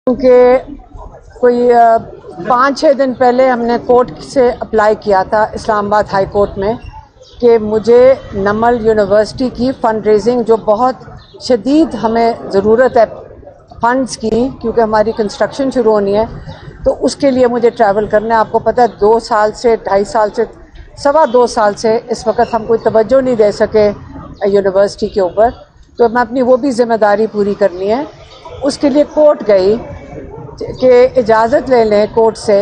क्योंकि कोई 5-6 दिन पहले हमने कोर्ट से अप्लाई किया था इस्लामाबाद हाई कोर्ट में कि मुझे नमल यूनिवर्सिटी की फ़ंड रेजिंग जो बहुत शदीद हमें ज़रूरत है फंड्स की, क्योंकि हमारी कंस्ट्रक्शन शुरू होनी है, तो उसके लिए मुझे ट्रैवल करना है। आपको पता है 2 साल से 2.5 साल से 2.25 साल से इस वक्त हम कोई तवज्जो नहीं दे सके यूनिवर्सिटी के ऊपर, तो मैं अपनी वो भी ज़िम्मेदारी पूरी करनी है। उसके लिए कोर्ट गई कि इजाज़त ले लें कोर्ट से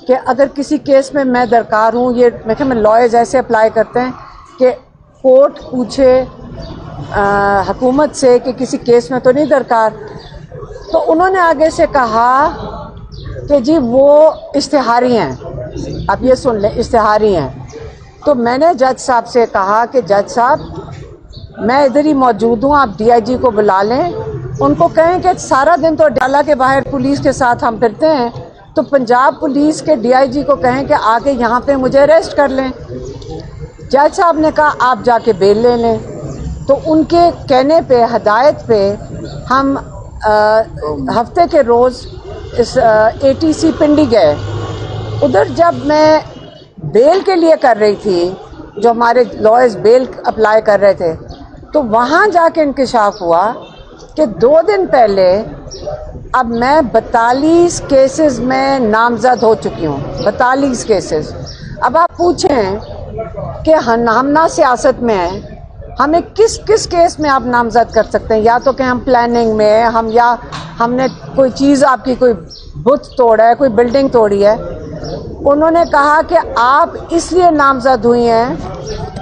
कि अगर किसी केस में मैं दरकार हूँ, ये मैं लॉयर्स ऐसे अप्लाई करते हैं कि कोर्ट पूछे हुकूमत से कि किसी केस में तो नहीं दरकार, तो उन्होंने आगे से कहा कि जी वो इश्तिहारी हैं। अब ये सुन लें, इश्तिहारी हैं। तो मैंने जज साहब से कहा कि जज साहब मैं इधर ही मौजूद हूँ, आप DIG को बुला लें, उनको कहें कि सारा दिन तो डाला के बाहर पुलिस के साथ हम फिरते हैं, तो पंजाब पुलिस के DIG को कहें कि आके यहाँ पे मुझे अरेस्ट कर लें। जज साहब ने कहा आप जाके बेल ले लें। तो उनके कहने पे, हदायत पे हम हफ्ते के रोज़ इस ATC पिंडी गए। उधर जब मैं बेल के लिए कर रही थी, जो हमारे लॉयर्स बेल अप्लाई कर रहे थे, तो वहाँ जाके इंकशाफ हुआ कि 2 दिन पहले अब मैं 42 केसेस में नामजद हो चुकी हूँ। 42 केसेस। अब आप पूछें कि हम ना सियासत में हैं, हमें किस किस केस में आप नामजद कर सकते हैं? या तो कि हम प्लानिंग में हम, या हमने कोई चीज़ आपकी कोई बुत तोड़ा है, कोई बिल्डिंग तोड़ी है। उन्होंने कहा कि आप इसलिए नामजद हुई हैं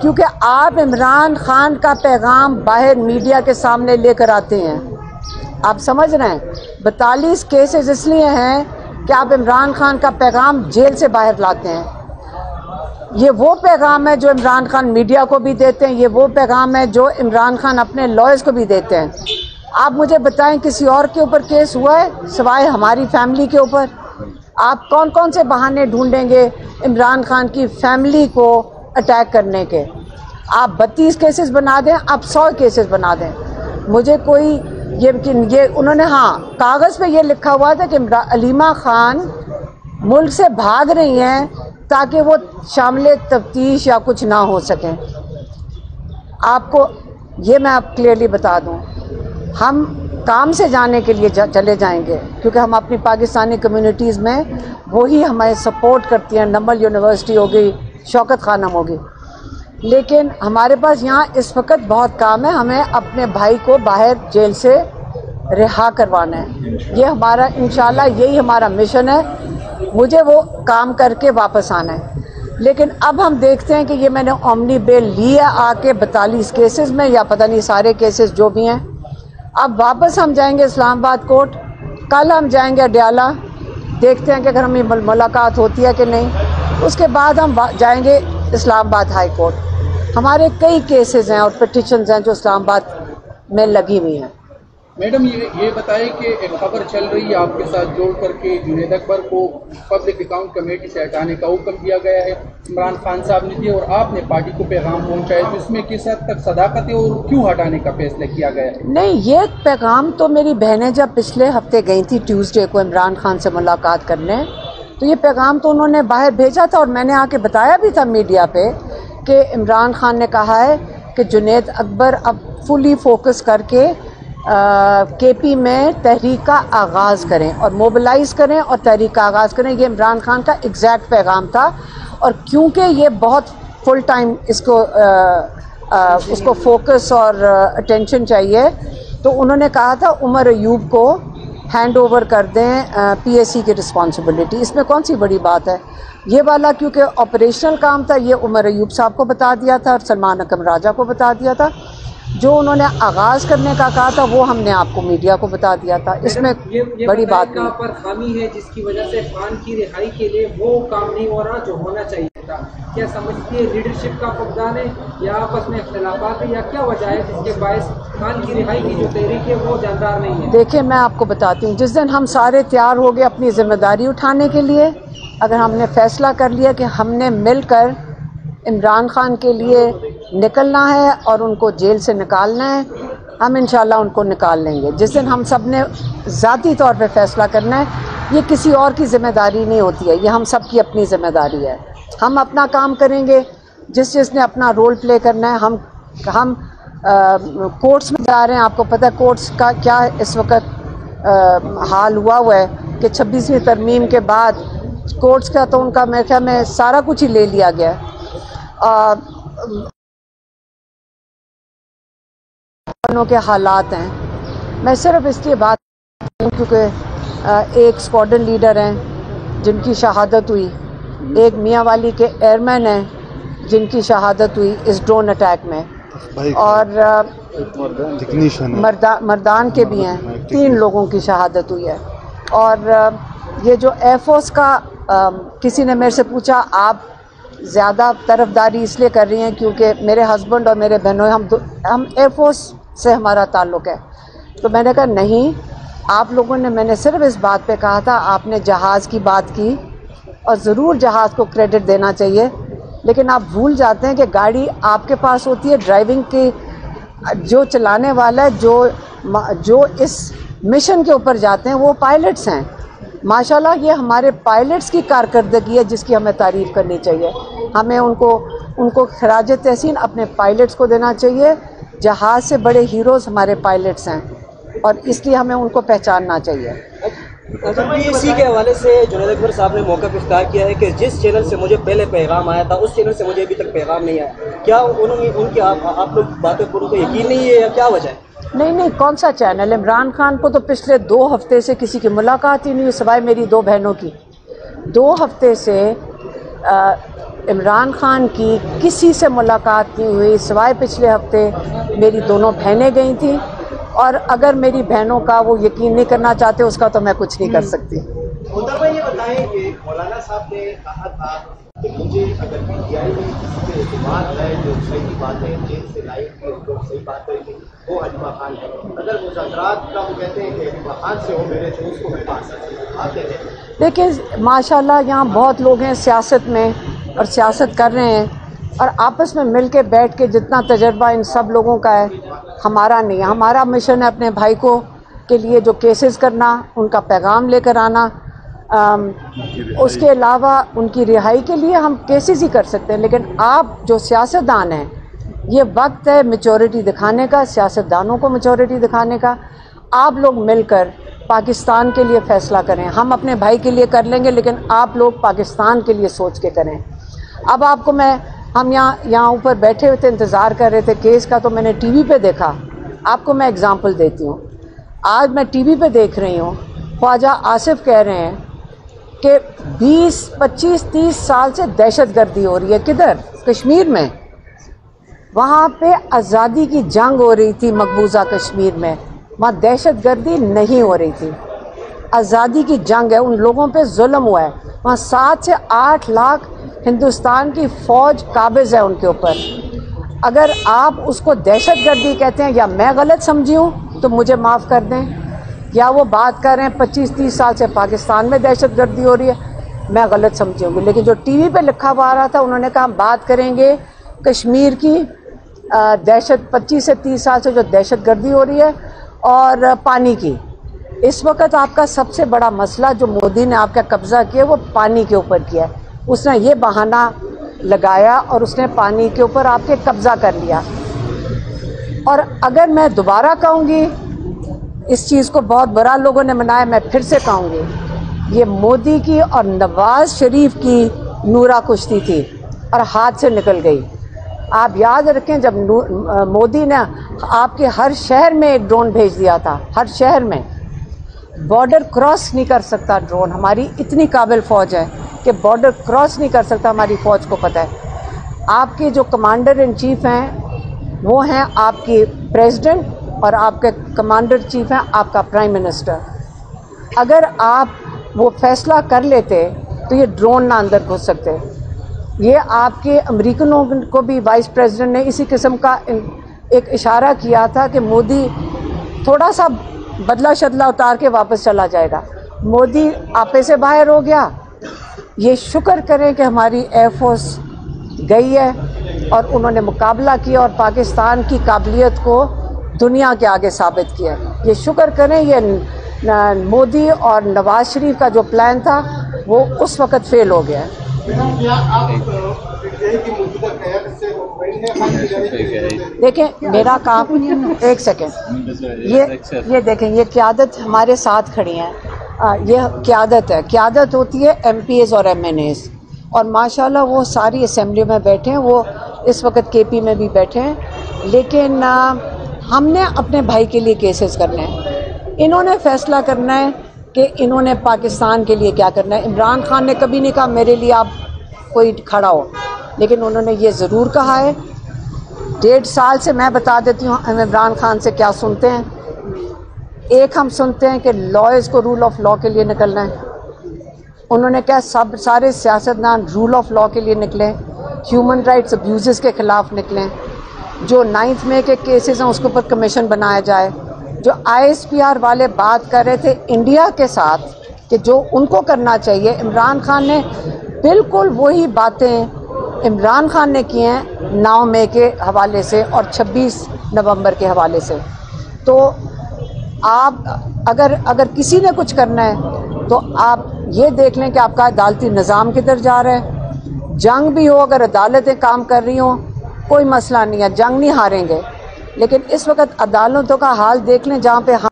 क्योंकि आप इमरान खान का पैगाम बाहर मीडिया के सामने लेकर आते हैं। आप समझ रहे हैं? 42 केसेस इसलिए हैं कि आप इमरान खान का पैगाम जेल से बाहर लाते हैं। ये वो पैगाम है जो इमरान खान मीडिया को भी देते हैं, ये वो पैगाम है जो इमरान खान अपने लॉयर्स को भी देते हैं। आप मुझे बताएं किसी और के ऊपर केस हुआ है सिवाय हमारी फैमिली के ऊपर? आप कौन कौन से बहाने ढूंढेंगे इमरान खान की फैमिली को अटैक करने के? आप 32 केसेस बना दें, आप 100 केसेस बना दें, मुझे कोई ये उन्होंने कागज़ पे ये लिखा हुआ था कि अलीमा खान मुल्क से भाग रही हैं ताकि वो शामिल तफ्तीश या कुछ ना हो सके। आपको ये मैं आप क्लियरली बता दूं, हम काम से जाने के लिए चले जाएंगे क्योंकि हम अपनी पाकिस्तानी कम्युनिटीज़ में वही हमें सपोर्ट करती हैं। नमल यूनिवर्सिटी हो गई, शौकत खानम होगी, लेकिन हमारे पास यहाँ इस वक्त बहुत काम है। हमें अपने भाई को बाहर जेल से रिहा करवाना है। ये हमारा इंशाल्लाह यही हमारा मिशन है। मुझे वो काम करके वापस आना है। लेकिन अब हम देखते हैं कि ये मैंने ओमनी बेल लिया आके 42 केसेस में, या पता नहीं सारे केसेस जो भी हैं। अब वापस हम जाएंगे इस्लामाबाद कोर्ट, कल हम जाएंगे अडयाला, देखते हैं कि अगर हमें मुलाकात होती है कि नहीं। उसके बाद हम जाएंगे इस्लामाबाद हाई कोर्ट। हमारे कई केसेस हैं और पिटिशंस हैं जो इस्लामाबाद में लगी हुई हैं। मैडम ये बताएं कि एक खबर चल रही है आपके साथ जोड़ करके जुनैद अकबर को पब्लिक अकाउंट कमेटी से हटाने का हुक्म दिया गया है, इमरान खान साहब ने दिया और आपने पार्टी को पैगाम पहुंचाया, तो इसमें किस हद तक सदाकत है और क्यों हटाने का फैसला किया गया है? नहीं, ये पैगाम तो मेरी बहनें जब पिछले हफ्ते गई थी ट्यूसडे को इमरान खान से मुलाकात करने, तो ये पैगाम तो उन्होंने बाहर भेजा था और मैंने आके बताया भी था मीडिया पे कि इमरान खान ने कहा है कि जुनैद अकबर अब फुली फोकस करके KP में तहरीक का आगाज़ करें और मोबिलाइज़ करें और तहरीक का आगाज़ करें। ये इमरान खान का एग्जैक्ट पैगाम था। और क्योंकि ये बहुत फुल टाइम इसको उसको फोकस और अटेंशन चाहिए, तो उन्होंने कहा था उमर अयूब को हैंड ओवर कर दें PSC की रिस्पॉन्सिबिलिटी। इसमें कौन सी बड़ी बात है? ये वाला क्योंकि ऑपरेशनल काम था, ये उमर अयूब साहब को बता दिया था और सलमान अकरम राजा को बता दिया था। जो उन्होंने आगाज़ करने का कहा था वो हमने आपको मीडिया को बता दिया था। इसमें ये बड़ी बात नहीं। पर खामी है जिसकी वजह से खान की रिहाई के लिए वो काम नहीं हो रहा जो होना चाहिए था। क्या समझती है लीडरशिप का फुकदान है या आपस में इख्तिलाफात है, या क्या वजह है जिसके बायस खान की रिहाई की जो तहरीक है वो जानदार नहीं है? देखिए, मैं आपको बताती हूँ, जिस दिन हम सारे तैयार हो गए अपनी जिम्मेदारी उठाने के लिए, अगर हमने फैसला कर लिया कि हमने मिलकर इमरान खान के लिए निकलना है और उनको जेल से निकालना है, हम इंशाल्लाह उनको निकाल लेंगे। जिस दिन हम सब ने ज़ाती तौर पे फैसला करना है, ये किसी और की ज़िम्मेदारी नहीं होती है, ये हम सब की अपनी ज़िम्मेदारी है। हम अपना काम करेंगे, जिसने अपना रोल प्ले करना है। हम कोर्ट्स में जा रहे हैं, आपको पता है कोर्ट्स का क्या इस वक्त हाल हुआ है कि 26वीं तरमीम के बाद कोर्ट्स का तो उनका मेरे ख्याल में सारा कुछ ही ले लिया गया। के हालात हैं, मैं सिर्फ इसलिए बात क्योंकि एक स्क्वाड्रन लीडर हैं जिनकी शहादत हुई, एक मियाँ वाली के एयरमैन हैं जिनकी शहादत हुई इस ड्रोन अटैक में, और मर्दान के भी हैं, 3 लोगों की शहादत हुई है। और ये जो एयरफोर्स का किसी ने मेरे से पूछा आप ज़्यादा तरफदारी इसलिए कर रही हैं क्योंकि मेरे हस्बैंड और मेरे बहनों हम एयरफोर्स से हमारा ताल्लुक़ है। तो मैंने कहा नहीं, आप लोगों ने, मैंने सिर्फ इस बात पे कहा था, आपने जहाज़ की बात की और ज़रूर जहाज़ को क्रेडिट देना चाहिए, लेकिन आप भूल जाते हैं कि गाड़ी आपके पास होती है, ड्राइविंग की जो चलाने वाला है, जो इस मिशन के ऊपर जाते हैं वो पायलट्स हैं। माशाल्लाह ये हमारे पायलट्स की कारकर्दगी है जिसकी हमें तारीफ़ करनी चाहिए। हमें उनको खराज तहसीन अपने पायलट्स को देना चाहिए। जहाज़ से बड़े हीरोज़ हमारे पायलट्स हैं और इसलिए हमें उनको पहचानना चाहिए। इसी के हवाले से जुनैद अकबर साहब ने मौका पे इफ्तार किया है कि जिस चैनल से मुझे पहले पैगाम आया था उस चैनल से मुझे अभी तक पैगाम नहीं आया। क्या उन्होंने उनकी आप लोग बातें पर उनको यकीन नहीं है या क्या वजह है? नहीं, कौन सा चैनल? इमरान खान को तो पिछले 2 हफ्ते से किसी की मुलाकात ही नहीं हुई सिवाय मेरी 2 बहनों की। 2 हफ्ते से इमरान खान की किसी से मुलाकात नहीं हुई सिवाय पिछले हफ्ते मेरी दोनों बहनें गई थी, और अगर मेरी बहनों का वो यकीन नहीं करना चाहते उसका तो मैं कुछ नहीं कर सकती। ये बताएं कि मौलाना साहब ने कहा था कि मुझे अगर पीटीआई में किसी पे एतमाद है जो सही बात है, जेल से लाइव जो सही बात है वो हनीफा खान है। अगर मुज़ाकरात का वो कहते हैं कि हनीफा खान से हो मेरे तो उसको मैं पास आप कहते हैं। देखिए माशाल्लाह यहाँ बहुत लोग हैं सियासत में और सियासत कर रहे हैं, और आपस में मिल के बैठ के जितना तजर्बा इन सब लोगों का है हमारा नहीं है। हमारा मिशन है अपने भाई को के लिए जो केसेस करना, उनका पैगाम लेकर आना, उसके अलावा उनकी रिहाई के लिए हम केसेस ही कर सकते हैं। लेकिन आप जो सियासतदान हैं, ये वक्त है मैच्योरिटी दिखाने का, सियासतदानों को मैच्योरिटी दिखाने का। आप लोग मिलकर पाकिस्तान के लिए फ़ैसला करें। हम अपने भाई के लिए कर लेंगे, लेकिन आप लोग पाकिस्तान के लिए सोच के करें। अब आपको हम यहाँ ऊपर बैठे हुए थे, इंतज़ार कर रहे थे केस का, तो मैंने टीवी पे देखा। आपको मैं एग्ज़ाम्पल देती हूँ। आज मैं टीवी पे देख रही हूँ, ख्वाजा आसिफ कह रहे हैं कि 20, 25, 30 साल से दहशतगर्दी हो रही है। किधर? कश्मीर में। वहाँ पे आज़ादी की जंग हो रही थी मकबूजा कश्मीर में, वहाँ दहशतगर्दी नहीं हो रही थी। आज़ादी की जंग है, उन लोगों पे जुल्म हुआ है। वहाँ 7 से 8 लाख हिंदुस्तान की फ़ौज काबिज़ है उनके ऊपर। अगर आप उसको दहशतगर्दी कहते हैं, या मैं गलत समझी हूँ तो मुझे माफ़ कर दें, या वो बात कर रहे हैं 25-30 साल से पाकिस्तान में दहशतगर्दी हो रही है, मैं गलत समझी होंगी। लेकिन जो टीवी पे लिखा हुआ आ रहा था, उन्होंने कहा हम बात करेंगे कश्मीर की दहशत, 25 से 30 साल से जो दहशतगर्दी हो रही है, और पानी की। इस वक्त आपका सबसे बड़ा मसला जो मोदी ने आपका कब्ज़ा किया वो पानी के ऊपर किया है। उसने ये बहाना लगाया और उसने पानी के ऊपर आपके कब्ज़ा कर लिया। और अगर मैं दोबारा कहूँगी, इस चीज़ को बहुत बुरा लोगों ने मनाया, मैं फिर से कहूँगी, ये मोदी की और नवाज़ शरीफ की नूरा कुश्ती थी और हाथ से निकल गई। आप याद रखें, जब मोदी ने आपके हर शहर में एक ड्रोन भेज दिया था, हर शहर में। बॉर्डर क्रॉस नहीं कर सकता ड्रोन, हमारी इतनी काबिल फ़ौज है कि बॉर्डर क्रॉस नहीं कर सकता, हमारी फ़ौज को पता है। आपके जो कमांडर इन चीफ़ हैं वो हैं आपकी प्रेसिडेंट, और आपके कमांडर चीफ हैं आपका प्राइम मिनिस्टर। अगर आप वो फैसला कर लेते तो ये ड्रोन ना अंदर घुस सकते। ये आपके अमेरिकनों को भी वाइस प्रेसिडेंट ने इसी किस्म का एक इशारा किया था कि मोदी थोड़ा सा बदला शदला उतार के वापस चला जाएगा। मोदी आपे से बाहर हो गया। ये शुक्र करें कि हमारी एयरफोर्स गई है और उन्होंने मुकाबला किया और पाकिस्तान की काबिलियत को दुनिया के आगे साबित किया। ये शुक्र करें, ये मोदी और नवाज शरीफ का जो प्लान था वो उस वक़्त फेल हो गया। देखें मेरा काम, एक सेकेंड, ये देखें, ये क़यादत हमारे साथ खड़ी है। ये क़यादत है, क़यादत होती है MPs और MNAs, और माशाल्लाह वो सारी असेंबली में बैठे हैं, वो इस वक्त KP में भी बैठे हैं। लेकिन हमने अपने भाई के लिए केसेस करने हैं, इन्होंने फैसला करना है कि इन्होंने पाकिस्तान के लिए क्या करना है। इमरान खान ने कभी नहीं कहा मेरे लिए आप कोई खड़ा हो, लेकिन उन्होंने ये ज़रूर कहा है। 1.5 साल से मैं बता देती हूँ हम इमरान खान से क्या सुनते हैं। एक हम सुनते हैं कि लॉयर्स को रूल ऑफ लॉ के लिए निकलना है। उन्होंने कहा सब सारे सियासतदान रूल ऑफ लॉ के लिए निकलें, ह्यूमन राइट्स अब्यूज़ के ख़िलाफ़ निकलें। जो 9 मई के केसेस हैं उसके ऊपर कमीशन बनाया जाए। जो ISPR वाले बात कर रहे थे इंडिया के साथ कि जो उनको करना चाहिए, इमरान खान ने बिल्कुल वही बातें इमरान खान ने की हैं 9 मई के हवाले से और 26 नवंबर के हवाले से। तो आप अगर किसी ने कुछ करना है तो आप ये देख लें कि आपका अदालती निज़ाम किधर जा रहा है। जंग भी हो, अगर अदालतें काम कर रही हों, कोई मसला नहीं है, जंग नहीं हारेंगे। लेकिन इस वक्त अदालतों का हाल देख लें जहाँ पे हम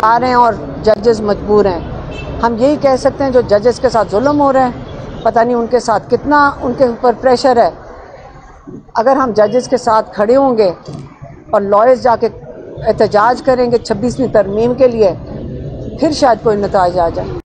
आ रहे हैं और जजेस मजबूर हैं। हम यही कह सकते हैं जो जजेस के साथ जुल्म हो रहा है, पता नहीं उनके साथ कितना उनके ऊपर प्रेशर है। अगर हम जजेस के साथ खड़े होंगे और लॉयर्स जाके एहतजाज करेंगे 26वीं तरमीम के लिए, फिर शायद कोई नतीजा आ जाए।